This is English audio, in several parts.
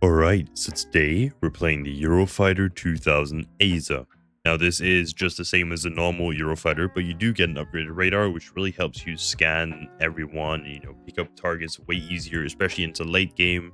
Alright, so today we're playing the Eurofighter 2000 AESA. Now this is just the same as the normal Eurofighter, but you do get an upgraded radar, which really helps you scan everyone and, pick up targets way easier, especially into late game,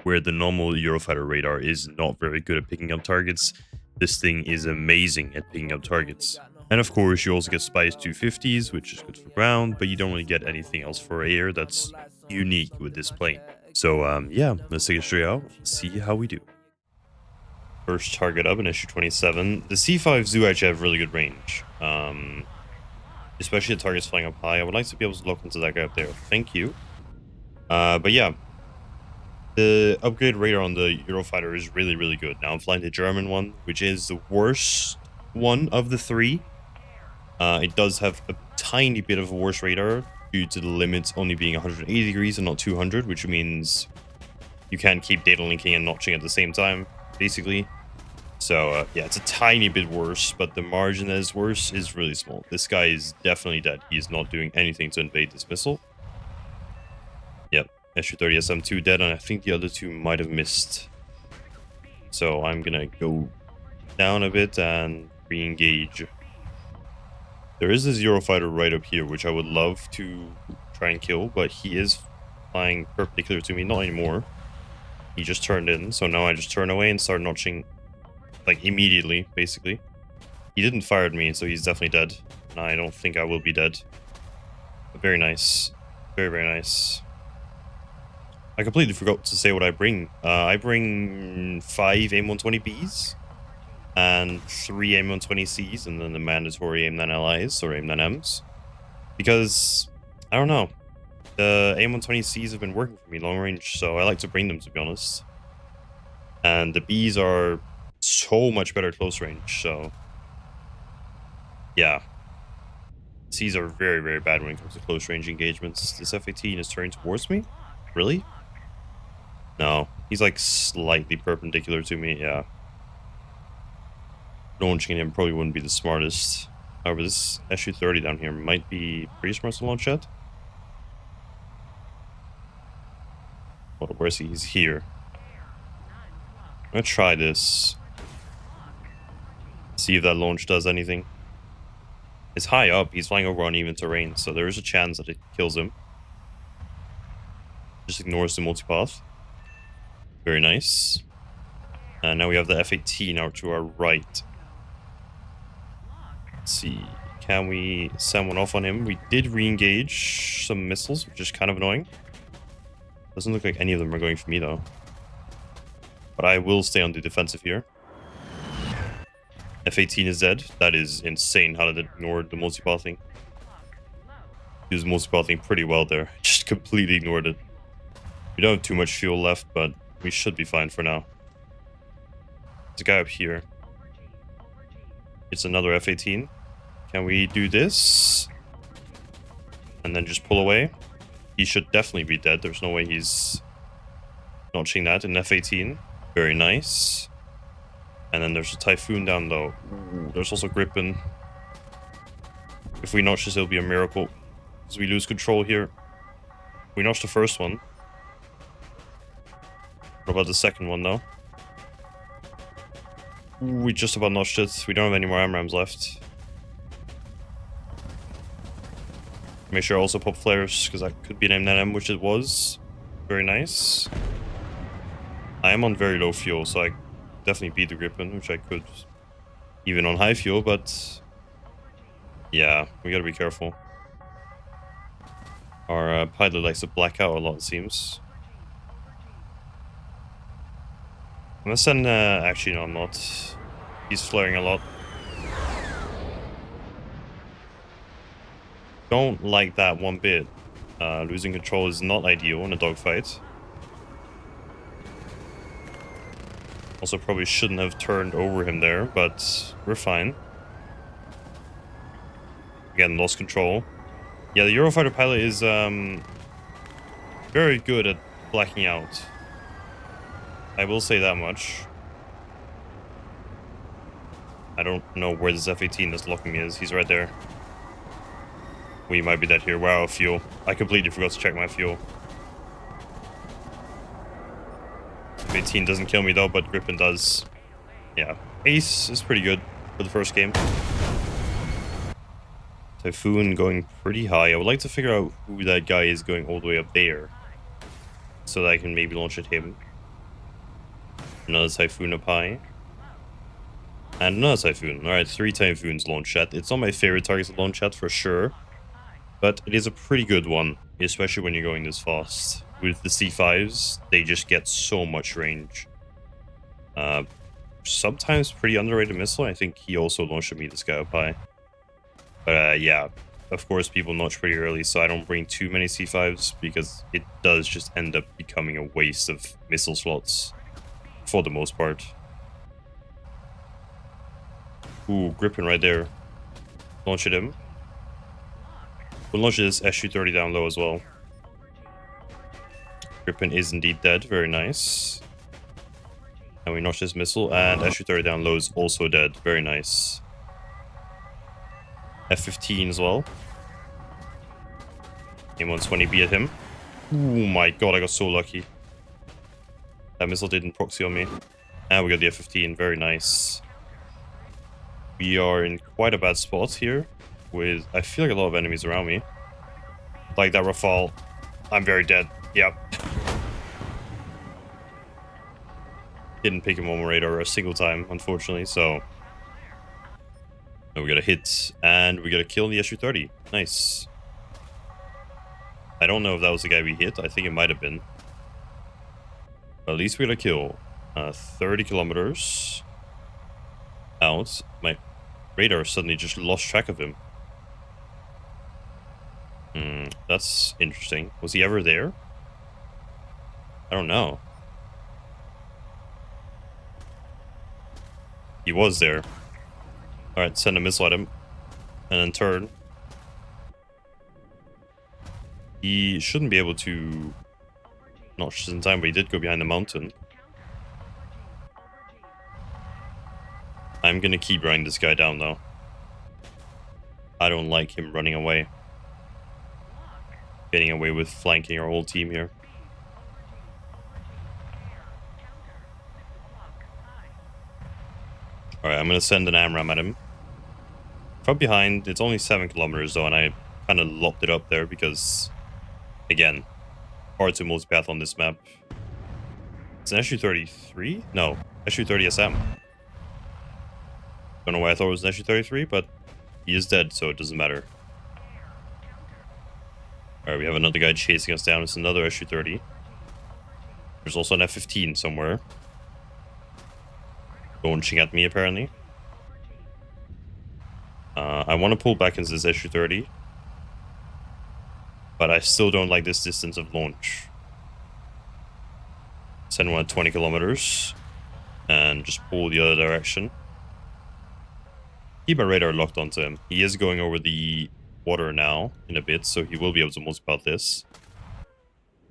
where the normal Eurofighter radar is not very good at picking up targets. This thing is amazing at picking up targets. And of course, you also get Spice 250s, which is good for ground, but you don't really get anything else for air that's unique with this plane. So, yeah, let's take it straight out and see how we do. First target up in issue-27. The C5 do actually have really good range. Especially the targets flying up high. I would like to be able to lock into that guy up there. Thank you. But yeah, the upgrade radar on the Eurofighter is really, really good. Now I'm flying the German one, which is the worst one of the three. It does have a tiny bit of a worse radar due to the limits only being 180 degrees and not 200, which means you can't keep data linking and notching at the same time, basically. So, yeah, it's a tiny bit worse, but the margin that is worse is really small. This guy is definitely dead. He is not doing anything to invade this missile. Yep, SU-30 SM2 dead, and I think the other two might have missed. So I'm gonna go down a bit and re-engage. There is this Eurofighter right up here, which I would love to try and kill, but he is flying perpendicular to me. Not anymore. He just turned in, so now I just turn away and start notching, like, immediately, basically. He didn't fire at me, so he's definitely dead. And I don't think I will be dead. But very nice. Very, very nice. I completely forgot to say what I bring. I bring 5 AIM-120Bs. And 3 AIM-120Cs, and then the mandatory AIM-9LIs or AIM-9Ms. Because, I don't know, the AIM-120Cs have been working for me long range, so I like to bring them, to be honest. And the Bs are so much better close range, so yeah. Cs are very, very bad when it comes to close range engagements. This F-18 is turning towards me? Really? No, he's like slightly perpendicular to me, yeah. Launching him probably wouldn't be the smartest. However, this SU-30 down here might be pretty smart to launch at. Well, where is he? He's here. I'm gonna try this. See if that launch does anything. It's high up. He's flying over uneven terrain, so there is a chance that it kills him. Just ignores the multipath. Very nice. And now we have the F-18 out to our right. Let's see, can we send one off on him? We did re-engage some missiles, which is kind of annoying. Doesn't look like any of them are going for me, though. But I will stay on the defensive here. F-18 is dead. That is insane how they ignored the multipathing. Used multipathing pretty well there. Just completely ignored it. We don't have too much fuel left, but we should be fine for now. There's a guy up here. It's another F-18. Can we do this? And then just pull away? He should definitely be dead. There's no way he's notching that in F-18. Very nice. And then there's a Typhoon down low. Ooh, there's also Gripen. If we notch this, it'll be a miracle. Because we lose control here. We notched the first one. What about the second one, though? We just about notched it. We don't have any more AMRAAMs left. Make sure I also pop flares, because that could be an M9M, which it was. Very nice. I am on very low fuel, so I definitely beat the Gripen, which I could even on high fuel, but yeah, we gotta be careful. Our pilot likes to black out a lot, it seems. I'm gonna send, actually no, I'm not. He's flaring a lot. Don't like that one bit. Losing control is not ideal in a dogfight. Also probably shouldn't have turned over him there, but we're fine. Again, lost control. Yeah, the Eurofighter pilot is very good at blacking out. I will say that much. I don't know where this F-18 that's locking me is. He's right there. We might be dead here. Wow, fuel. I completely forgot to check my fuel. F-18 F-15 doesn't kill me though, but Gripen does. Yeah, Ace is pretty good for the first game. Typhoon going pretty high. I would like to figure out who that guy is going all the way up there, so that I can maybe launch at him. Another Typhoon up high. And another Typhoon. Alright, 3 Typhoons launch at. It's not my favorite target to launch at for sure, but it is a pretty good one, especially when you're going this fast. With the C5s, they just get so much range. Sometimes pretty underrated missile. I think he also launched at me, this guy up high. But yeah, of course people notch pretty early, so I don't bring too many C5s because it does just end up becoming a waste of missile slots for the most part. Ooh, Gripen right there. Launch at him. We'll launch this SU-30 down low as well. Gripen is indeed dead. Very nice. And we notch this missile, and SU-30 down low is also dead. Very nice. F-15 as well. M120B at him. Oh my god, I got so lucky. That missile didn't proxy on me. And we got the F-15. Very nice. We are in quite a bad spot here with, I feel like, a lot of enemies around me. Like that Rafale. I'm very dead. Yep. Didn't pick him on my radar a single time, unfortunately, so... we got a hit, and we got a kill in the SU-30. Nice. I don't know if that was the guy we hit. I think it might have been. But at least we got a kill. 30 kilometers out. My radar suddenly just lost track of him. That's interesting. Was he ever there? I don't know. He was there. Alright, send a missile at him. And then turn. He shouldn't be able to notch this in time, but he did go behind the mountain. I'm gonna keep running this guy down, though. I don't like him running away. Getting away with flanking our whole team here. Alright, I'm gonna send an AMRAAM at him. From behind, it's only 7 kilometers though, and I kind of lopped it up there because, again, hard to multipath on this map. It's an SU-33? No, SU-30SM. Don't know why I thought it was an SU-33, but he is dead, so it doesn't matter. Alright, we have another guy chasing us down. It's another SU-30. There's also an F-15 somewhere. Launching at me, apparently. I want to pull back into this SU-30. But I still don't like this distance of launch. Send one at 20 kilometers. And just pull the other direction. Keep my radar locked onto him. He is going over the water now in a bit, so he will be able to multiply this.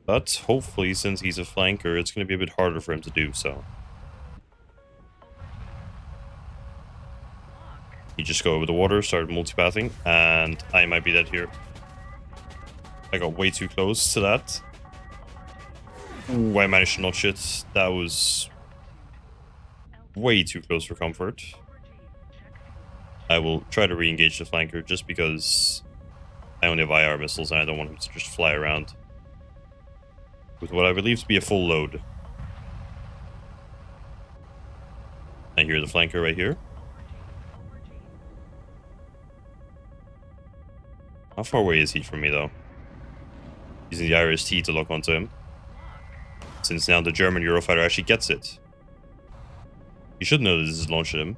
But hopefully, since he's a flanker, it's going to be a bit harder for him to do so. You just go over the water, start multipathing, and I might be dead here. I got way too close to that. Ooh, I managed to notch it. That was way too close for comfort. I will try to re-engage the flanker just because I only have IR missiles and I don't want him to just fly around with what I believe to be a full load. I hear the flanker right here. How far away is he from me, though? Using the IRST to lock onto him. Since now the German Eurofighter actually gets it. You should know that this is launched at him.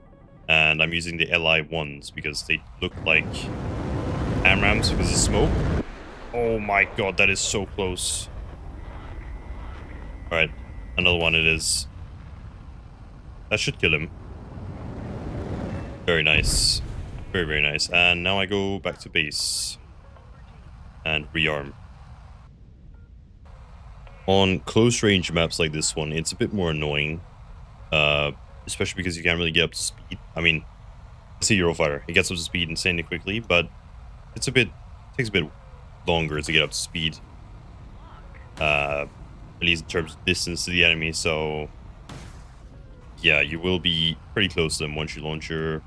And I'm using the LI-1s because they look like AMRAAMs because of smoke. Oh my god, that is so close. Alright, another one it is. That should kill him. Very nice. Very, very nice. And now I go back to base. And rearm. On close range maps like this one, it's a bit more annoying. Especially because you can't really get up to speed. I mean, it's a Eurofighter. It gets up to speed insanely quickly, but it's takes a bit longer to get up to speed. At least in terms of distance to the enemy, so yeah, you will be pretty close to them once you launch your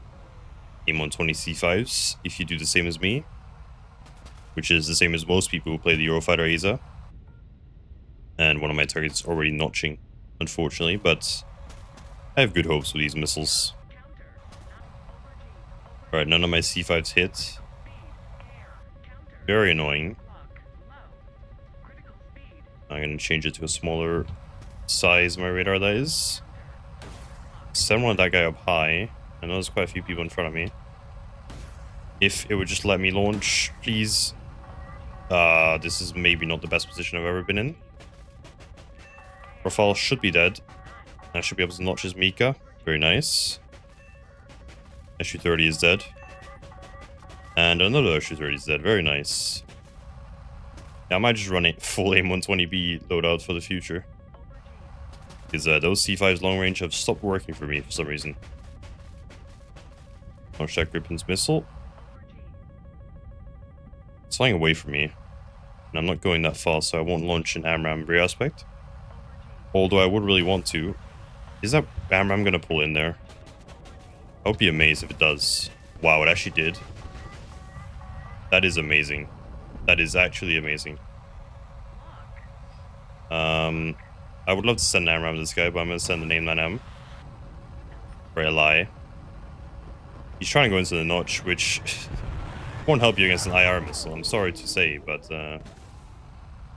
AIM-120 C5s, if you do the same as me, which is the same as most people who play the Eurofighter AESA. And one of my targets is already notching, unfortunately, but I have good hopes with these missiles. Alright, none of my C5s hit. Very annoying. I'm going to change it to a smaller size, my radar, that is. Send one of that guy up high. I know there's quite a few people in front of me. If it would just let me launch, please. This is maybe not the best position I've ever been in. Rafale should be dead. I should be able to notch his Mika. Very nice. SU-30 is dead. And another SU-30 is dead. Very nice. Yeah, I might just run a full AIM-120B loadout for the future. Because those C5s long range have stopped working for me for some reason. Launch that Grippen's missile. It's flying away from me. And I'm not going that fast, so I won't launch an AMRAAM rear aspect. Although I would really want to. Is that AMRAAM going to pull in there? I would be amazed if it does. Wow, it actually did. That is amazing. That is actually amazing. I would love to send an AMRAAM to this guy, but I'm going to send the name AIM-9M. Or a lie. He's trying to go into the notch, which won't help you against an IR missile, I'm sorry to say, but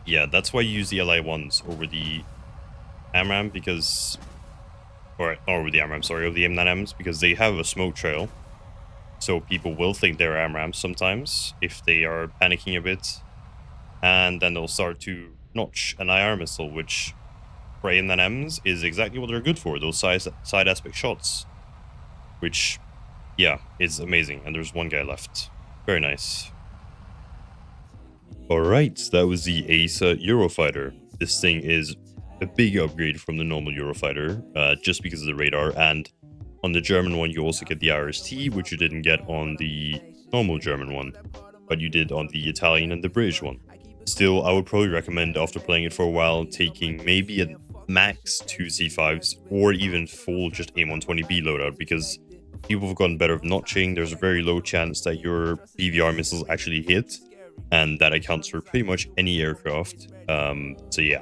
yeah, that's why you use the LI-1s over the AMRAAM, because... Or over the AMRAAM, sorry, over the AIM-9Ms, because they have a smoke trail. So people will think they're AMRAAMs sometimes, if they are panicking a bit. And then they'll start to notch an IR missile, which for AIM-9Ms is exactly what they're good for, those side aspect shots. Which, yeah, is amazing. And there's one guy left. Very nice. Alright, that was the AESA Eurofighter. This thing is a big upgrade from the normal Eurofighter, just because of the radar. And on the German one, you also get the RST, which you didn't get on the normal German one, but you did on the Italian and the British one. Still, I would probably recommend, after playing it for a while, taking maybe a max 2 C5s, or even full just AIM-120B loadout, because people have gotten better at notching. There's a very low chance that your BVR missiles actually hit, and that accounts for pretty much any aircraft. So yeah,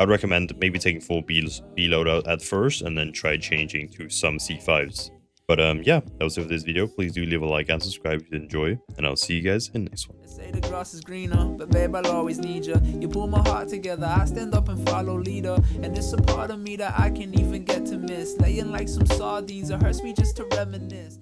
I'd recommend maybe taking full B loadout at first, and then try changing to some C5s. But yeah, that was it for this video. Please do leave a like and subscribe if you did enjoy, and I'll see you guys in the next one. Say the grass is greener, but babe, I'll always need you. You pull my heart together, I stand up and follow leader. And it's a part of me that I can't even get to miss. Laying like some sardines, it hurts me just to reminisce.